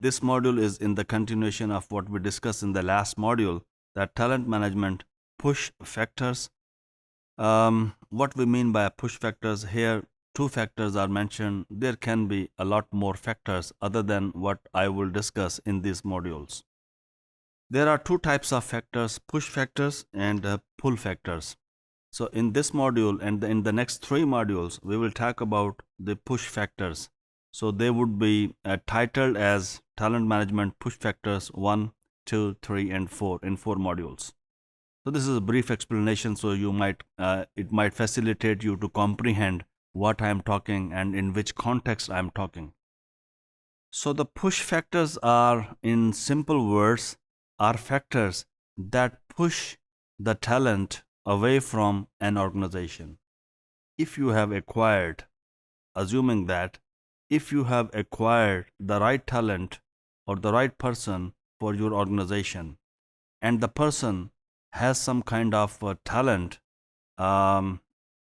This module is in the continuation of what we discussed in the last module, that talent management push factors. What we mean by push factors here, two factors are mentioned. There can be a lot more factors other than what I will discuss in these modules. There are two types of factors, push factors and pull factors. So in this module and in the next three modules, we will talk about the push factors. So they would be titled as Talent Management Push Factors 1, 2, 3, and 4 in 4 modules. So this is a brief explanation, so you might it might facilitate you to comprehend what I am talking and in which context I am talking. So the push factors are, in simple words, are factors that push the talent away from an organization. If you have acquired, assuming that if you have acquired the right talent or the right person for your organization, and the person has some kind of talent,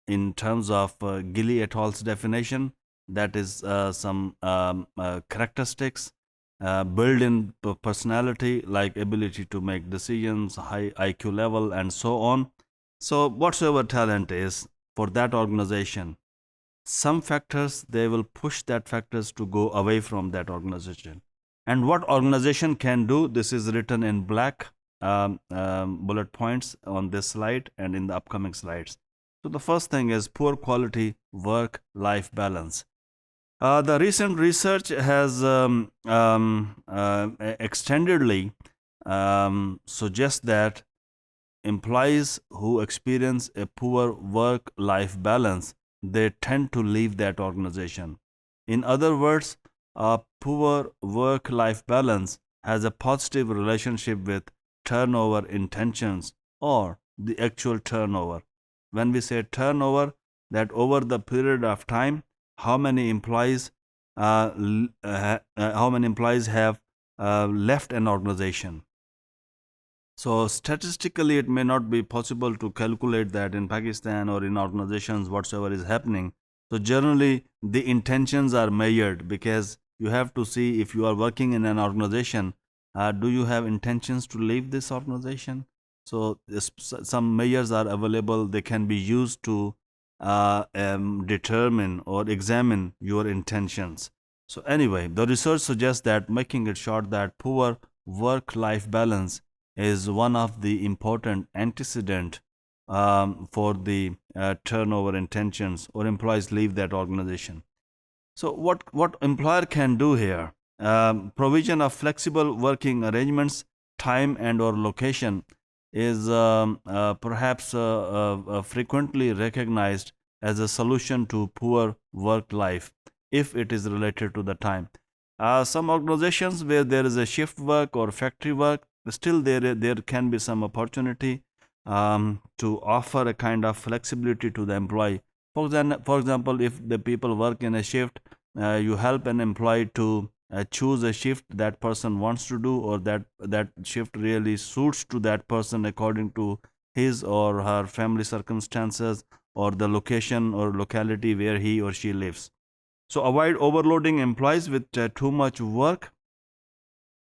in terms of Gilly et al.'s definition, that is some characteristics, built-in personality like ability to make decisions, high IQ level, and so on. So whatsoever talent is for that organization, some factors, they will push that factors to go away from that organization. And what organization can do, this is written in black bullet points on this slide and in the upcoming slides. So the first thing is poor quality work-life balance. The recent research has extendedly suggests that employees who experience a poor work-life balance, they tend to leave that organization. In other words, a poor work-life balance has a positive relationship with turnover intentions or the actual turnover. When we say turnover, that over the period of time, how many employees have left an organization. So statistically, it may not be possible to calculate that in Pakistan or in organizations whatsoever is happening. So generally, the intentions are measured, because you have to see if you are working in an organization, do you have intentions to leave this organization? So some measures are available. They can be used to determine or examine your intentions. So anyway, the research suggests that, making it short, that poor work-life balance is one of the important antecedent for the turnover intentions or employees leave that organization. So what employer can do here? Provision of flexible working arrangements, time and or location is perhaps frequently recognized as a solution to poor work life if it is related to the time. Some organizations where there is a shift work or factory work, still there can be some opportunity to offer a kind of flexibility to the employee. For example, if the people work in a shift, you help an employee to choose a shift that person wants to do, or that shift really suits to that person according to his or her family circumstances or the location or locality where he or she lives. So avoid overloading employees with too much work.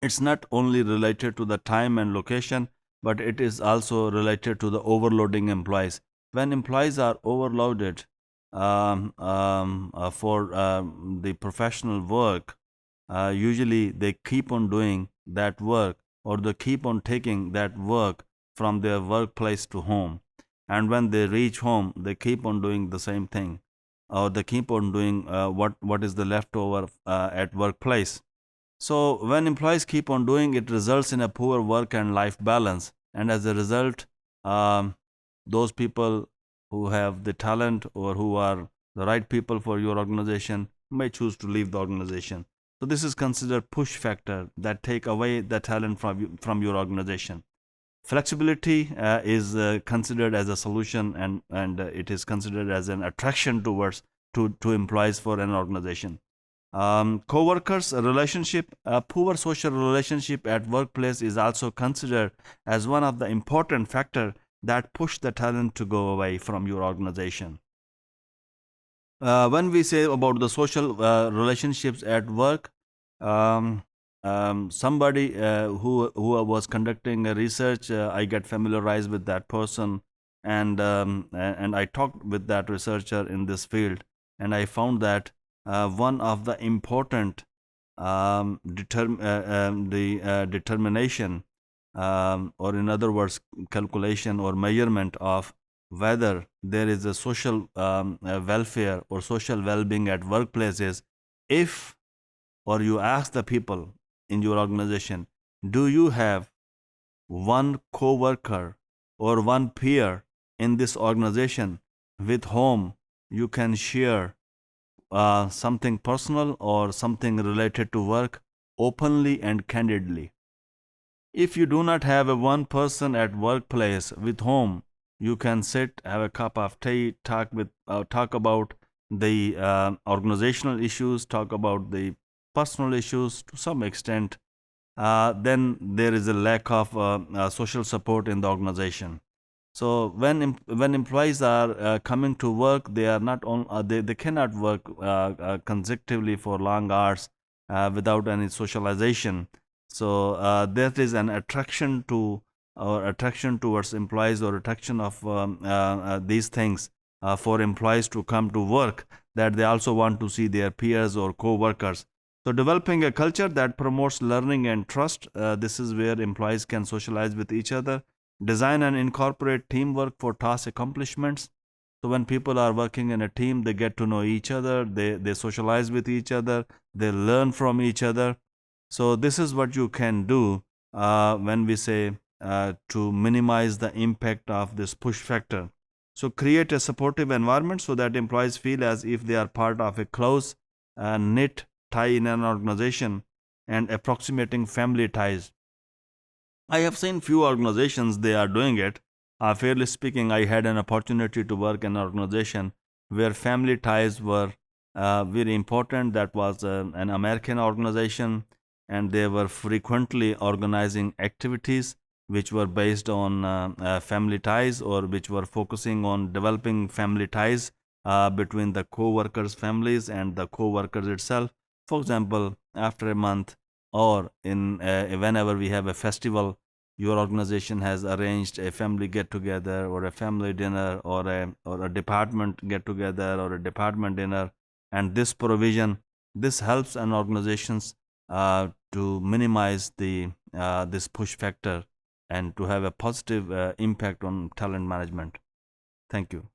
It's not only related to the time and location, but it is also related to the overloading employees. When employees are overloaded for the professional work, usually they keep on doing that work, or they keep on taking that work from their workplace to home. And when they reach home, they keep on doing the same thing, or they keep on doing what is the leftover at workplace. So when employees keep on doing, it results in a poor work and life balance. And as a result, those people who have the talent or who are the right people for your organization may choose to leave the organization. So this is considered push factor that take away the talent from your organization. Flexibility is considered as a solution, and it is considered as an attraction towards to employees for an organization. Co-workers relationship, a poor social relationship at workplace is also considered as one of the important factor that push the talent to go away from your organization. When we say about the social relationships at work, um, somebody who was conducting a research, I get familiarized with that person, and I talked with that researcher in this field, and I found that one of the important determination, or in other words, calculation or measurement of whether there is a social welfare or social well-being at workplaces, if, or you ask the people in your organization, do you have one co-worker or one peer in this organization with whom you can share something personal or something related to work openly and candidly? If you do not have a one person at workplace with whom you can sit, have a cup of tea, talk about the organizational issues, talk about the personal issues to some extent, then there is a lack of social support in the organization. So when employees are coming to work, they are not on they cannot work consecutively for long hours without any socialization. So there is an attraction to, or attraction towards employees, or attraction of these things for employees to come to work, that they also want to see their peers or co-workers. So developing a culture that promotes learning and trust, this is where employees can socialize with each other. Design and incorporate teamwork for task accomplishments. So when people are working in a team, they get to know each other, they socialize with each other, they learn from each other. So this is what you can do when we say to minimize the impact of this push factor. So create a supportive environment so that employees feel as if they are part of a close knit tie in an organization, and approximating family ties. I have seen few organizations they are doing it. Fairly speaking, I had an opportunity to work in an organization where family ties were very important. That was an American organization, and they were frequently organizing activities which were based on family ties, or which were focusing on developing family ties between the co-workers' families and the co-workers itself. For example, after a month, or in whenever we have a festival, your organization has arranged a family get together, or a family dinner, or a department get together, or a department dinner. And this provision, this helps an organizations to minimize the this push factor, and to have a positive impact on talent management. Thank you.